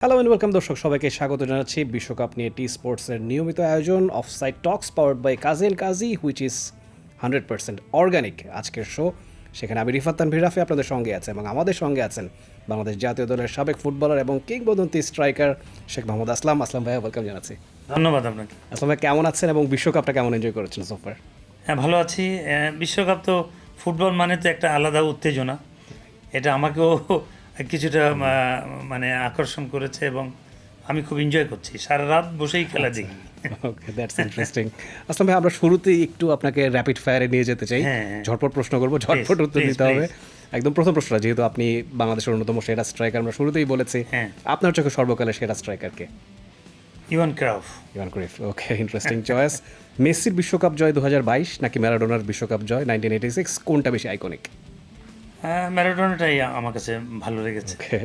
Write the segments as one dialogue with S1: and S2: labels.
S1: Hello and welcome দর্শক সবাইকে স্বাগত জানাচ্ছি বিশ্বকাপ নিয়ে টি স্পোর্টসের নিয়মিত আয়োজন অফসাইড টক্স পাওয়ার্ড বাই কাজেল কাজী হুইচ ইজ 100% অর্গানিক আজকের শো। সেখানে আমি রিফাত তানভীর রাফি আপনাদের সঙ্গে আছে এবং আমাদের সঙ্গে আছেন বাংলাদেশ জাতীয় দলের সাবেক ফুটবলার এবং কিংবদন্তি স্ট্রাইকার শেখ মোহাম্মদ আসলাম। আসলাম ভাইয়া ওয়েলকাম জানাচ্ছি।
S2: ধন্যবাদ আপনাকে।
S1: আসলাম ভাই কেমন আছেন এবং বিশ্বকাপটা কেমন এনজয় করেছেন সোফার?
S2: হ্যাঁ, ভালো আছি। বিশ্বকাপ তো ফুটবল মানে তো একটা আলাদা উত্তেজনা, এটা আমাকেও কিছুটা মানে আকর্ষণ করেছে এবং আমি খুব এনজয় করছি, সারা রাত বসেই খেলা দেখি।
S1: ওকে, দ্যাটস ইন্টারেস্টিং। আসলাম ভাই আমরা শুরুতেই একটু আপনাকে র্যাপিড ফায়ারে নিয়ে যেতে চাই।
S2: হ্যাঁ।
S1: ঝটপট প্রশ্ন করবো, ঝটপট উত্তর দিতে হবে। একদম প্রথম প্রশ্নটা, যেহেতু আপনি বাংলাদেশের অন্যতম সেরা স্ট্রাইকার, আমরা শুরুতেই বলেছি,
S2: হ্যাঁ।
S1: আপনার চোখে সর্বকালের সেরা স্ট্রাইকারকে?
S2: ইভান ক্রাউফ।
S1: ইভান ক্রাইফ, ওকে, ইন্টারেস্টিং চয়েস। মেসির বিশ্বকাপ জয় 2022 নাকি ম্যারাডোনার বিশ্বকাপ জয় 1986, কোনটা বেশি আইকনিক?
S2: ম্যারাডোনাটাই আমার কাছে ভালো লেগেছে।
S1: Okay,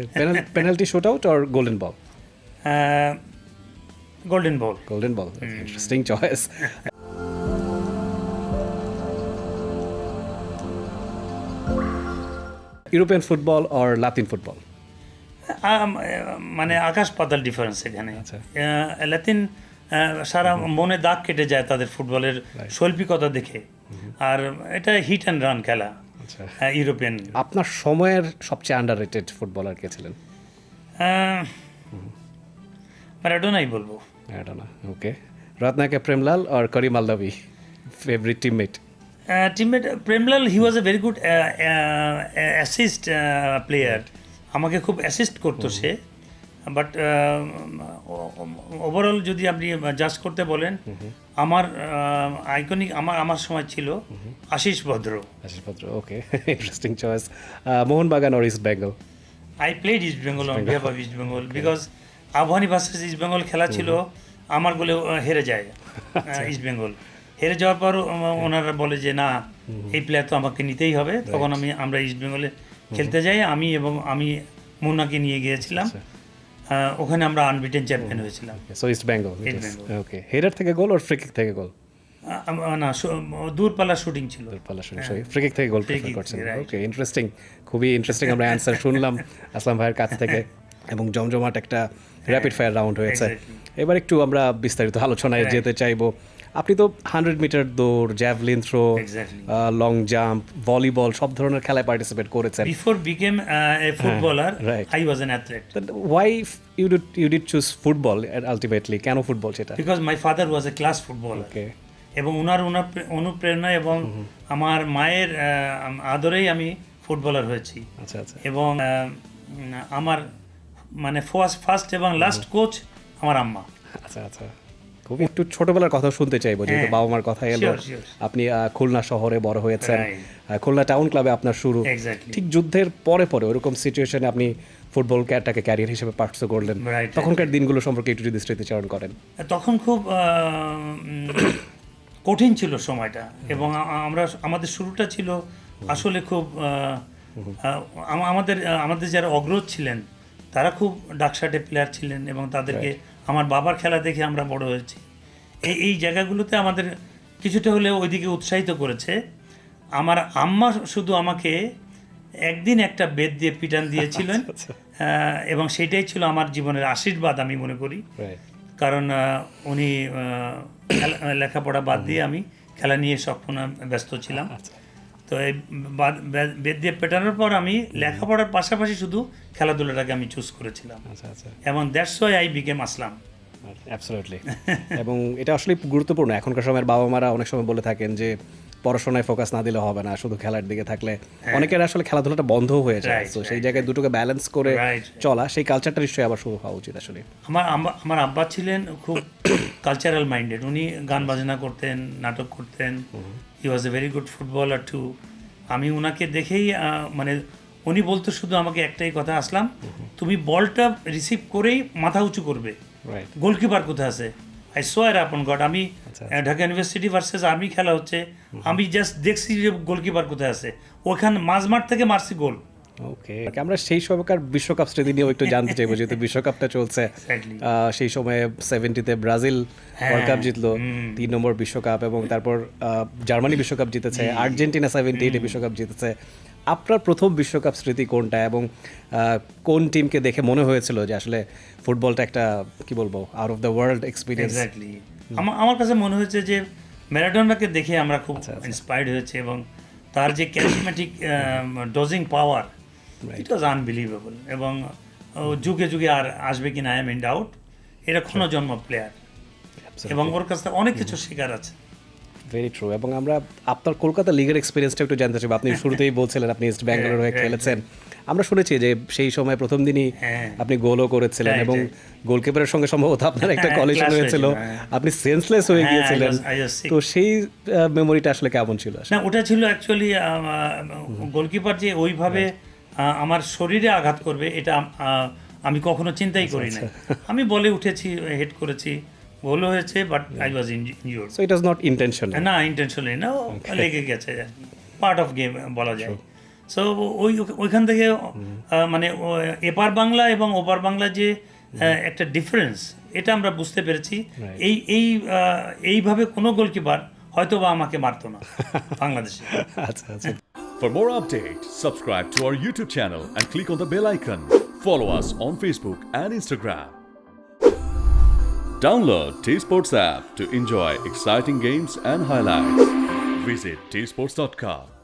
S1: penalty shootout or golden ball?
S2: Golden ball.
S1: Golden ball, interesting choice. European football or Latin football?
S2: মানে আকাশ পাতাল ডিফারেন্স এখানে।
S1: আচ্ছা।
S2: লাতিন সারা মনে দাগ কেটে যায় তাদের ফুটবলের শৈল্পিকতা দেখে, আর এটা হিট অ্যান্ড রান খেলা।
S1: আচ্ছা,
S2: ইউরোপিয়ান।
S1: আপনার সময়ের সবচেয়ে আন্ডাররেটেড ফুটবলার কে ছিলেন?
S2: ম্যারাডোনাই বলবো।
S1: Maradona, okay. রত্নাকে Premlal or Karim Allawi, favourite teammate?
S2: Teammate Premlal, he was a very good assist player, আমাকে খুব অ্যাসিস্ট করতো সে। বাট ওভারঅল যদি আপনি জাজ করতে বলেন, আমার আইকনিক আমার সময় ছিল Ashis Bhadra.
S1: Ashis Bhadra, okay, interesting choice. Mohun Bagan or East Bengal?
S2: I played East Bengal on behalf of East Bengal because Afghani versus east Bengal খেলা ছিল, আমার গোলে হেরে যায় ইস্ট বেঙ্গল। হেরে যাওয়ার পর ওনারা বলে যে না, এই প্লেয়ার তো আমাকে নিতেই হবে। তখন আমরা ইস্ট বেঙ্গলে খেলতে যাই, আমি মুন্নাকে নিয়ে গিয়েছিলাম। ওখানে আমরা আনবিটেন চ্যাম্পিয়ন হয়েছিলাম।
S1: সো ইস্ট বেঙ্গল, ওকে। হেডার থেকে গোল অর ফ্রি কিক থেকে গোল?
S2: না, দূরপাল্লা শুটিং ছিল।
S1: ফ্রি কিক থেকে গোল প্রেফার করছেন, ওকে, ইন্টারেস্টিং। খুবই ইন্টারেস্টিং আমরা অ্যান্সার শুনলাম আসলাম ভাইয়ের কাছ থেকে এবং জমজমাট একটা র্যাপিড ফায়ার রাউন্ড হয়েছে। এবার একটু আমরা বিস্তারিত আলোচনায় যেতে চাইবো। আপনি তো 100 মিটার দৌড়, javelin throw, long jump, volleyball সব ধরনের খেলায় পার্টিসিপেট করেছেন।
S2: Before became a footballer I was an athlete.
S1: Why you did choose football ultimately? কেন ফুটবল সেটা?
S2: Because my father was a class footballer, এবং ওনার অনুপ্রেরণা এবং আমার মায়ের আদরেই আমি ফুটবলার হয়েছি।
S1: আচ্ছা আচ্ছা।
S2: এবং আমার মানে ফার্স্ট এবং লাস্ট কোচ আমার আম্মা।
S1: আচ্ছা আচ্ছা, খুব একটু ছোটবেলার কথা শুনতে চাইবো, যেহেতু বাবা মার কথা এলো। আপনি খুলনা শহরে বড় হয়েছেন, খুলনা টাউন ক্লাবে আপনার শুরু। ঠিক যুদ্ধের পরে পরে ওরকম সিচুয়েশনে আপনি ফুটবল ক্যারটাকে ক্যারিয়ার হিসেবে পার্সু করলেন, তখনকার দিনগুলো সম্পর্কে একটু যদি স্মৃতিচারণ করেন।
S2: তখন খুব কঠিন ছিল সময়টা, এবং আমাদের শুরুটা ছিল আসলে খুব আমাদের যারা অগ্রজ ছিলেন তারা খুব ডাকসাটে প্লেয়ার ছিলেন, এবং তাদেরকে আমার বাবার খেলা দেখে আমরা বড় হয়েছি। এই জায়গাগুলোতে আমাদের কিছুটা হলেও ওইদিকে উৎসাহিত করেছে। আমার আম্মা শুধু আমাকে একদিন একটা বেদ দিয়ে পিটান দিয়েছিলেন, এবং সেটাই ছিল আমার জীবনের আশীর্বাদ আমি মনে করি। কারণ উনি লেখাপড়া বাদ দিয়ে আমি খেলা নিয়ে সম্পূর্ণ ব্যস্ত ছিলাম। তো এই বেদ দিয়ে পেটানোর পর আমি লেখাপড়ার পাশাপাশি শুধু খেলাধুলাটাকে আমি চুজ করেছিলাম, এবং that's why I became Aslam.
S1: Absolutely. এবং এটা আসলে গুরুত্বপূর্ণ। এখনকার সময়ের বাবা মারা অনেক সময় বলে থাকেন যে পড়াশোনায় ফোকাস না দিলে হবে না, শুধু খেলার দিকে থাকলে অনেকের আসলে খেলাধুলাটা বন্ধ হয়ে যায়। তো সেই জায়গায় দুটোকে ব্যালেন্স করে চলা, সেই কালচারটা নিশ্চয়ই আবার শুরু হওয়া উচিত আসলে।
S2: আমার আব্বা ছিলেন খুব কালচারাল মাইন্ডেড, উনি গান বাজনা করতেন, নাটক করতেন। He was a very good footballer too. আমি ওনাকে দেখেই মানে উনি বলতো শুধু আমাকে একটাই কথা, আসলাম তুমি বলটা রিসিভ করেই মাথা উঁচু করবে, গোলকিপার কোথায় আছে। আই সোয়ার আপন গড, আমি ঢাকা ইউনিভার্সিটি ভার্সেস আর্মি খেলা হচ্ছে, আমি জাস্ট দেখছি যে গোলকিপার কোথায় আছে, ওখানে মাঝমাঠ থেকে মারছি গোল।
S1: ওকে, আমরা সেই সময়কার বিশ্বকাপ স্মৃতি নিয়েও একটু জানতে চাইবো, যেহেতু বিশ্বকাপটা চলছে। সেই সময়ে 70-তে ব্রাজিল ওয়ার্ল্ড কাপ জিতলো, 3 নম্বর বিশ্বকাপ, এবং তারপর জার্মানি বিশ্বকাপ জিতেছে, আর্জেন্টিনা 78-এ বিশ্বকাপ জিতেছে। আপনার প্রথম বিশ্বকাপ স্মৃতি কোনটা এবং কোন টিমকে দেখে মনে হয়েছিল যে আসলে ফুটবলটা একটা কি বলবো out of the world experience?
S2: Exactly, আমার কাছে মনে হয়েছে যে ম্যারাডোনাকে দেখে আমরা খুব ইন্সপায়ার্ড হয়েছে এবং তার যে ক্যারিজম্যাটিক ডজিং পাওয়ার, ইট ওয়াজ আনবিলিভেবল। এবং যুগে যুগে আর আসবে কিনা আই এম ইন ডাউট, এটা ক্ষণজন্ম প্লেয়ার এবং ওর কাছ থেকে অনেক কিছু শেখার আছে।
S1: Very true. এবং আমরা আপনার কলকাতা লিগের এক্সপিরিয়েন্সটা একটু জানতে চাইব। আপনি শুরুতেই বলছিলেন আপনি ইস্ট ব্যাঙ্গালোর হয়ে খেলেছেন, আমরা শুনেছি যে সেই সময় প্রথম দিনই আপনি গোলও করেছিলেন এবং গোলকিপারের সঙ্গে সম্ভবত আপনার একটা কলিশন হয়েছিল, আপনি সেন্সলেস হয়ে গিয়েছিলেন। তো সেই মেমোরিটা আসলে কেমন ছিল?
S2: না, ওটা ছিল অ্যাকচুয়ালি গোলকিপার যে ওইভাবে আমার শরীরে আঘাত করবে এটা আমি কখনো চিন্তাই করি নাই। আমি বলে উঠেছি, হেড করেছি, গোলও হয়েছে, but I was injured.
S1: So it was not intentional?
S2: না, ইন্টেনশনালি না, লেগে গেছে, পার্ট অফ গেম বলা যায়। সো ওইখান থেকে মানে এপার বাংলা এবং ওপার বাংলা যে একটা ডিফারেন্স, এটা আমরা বুঝতে পেরেছি। এইভাবে কোনো গোলকিপার হয়তো বা আমাকে মারতো না বাংলাদেশে।
S1: আচ্ছা আচ্ছা।
S3: For more updates, subscribe to our YouTube channel and click on the bell icon. Follow us on Facebook and Instagram. Download T-Sports app to enjoy exciting games and highlights. Visit tsports.com.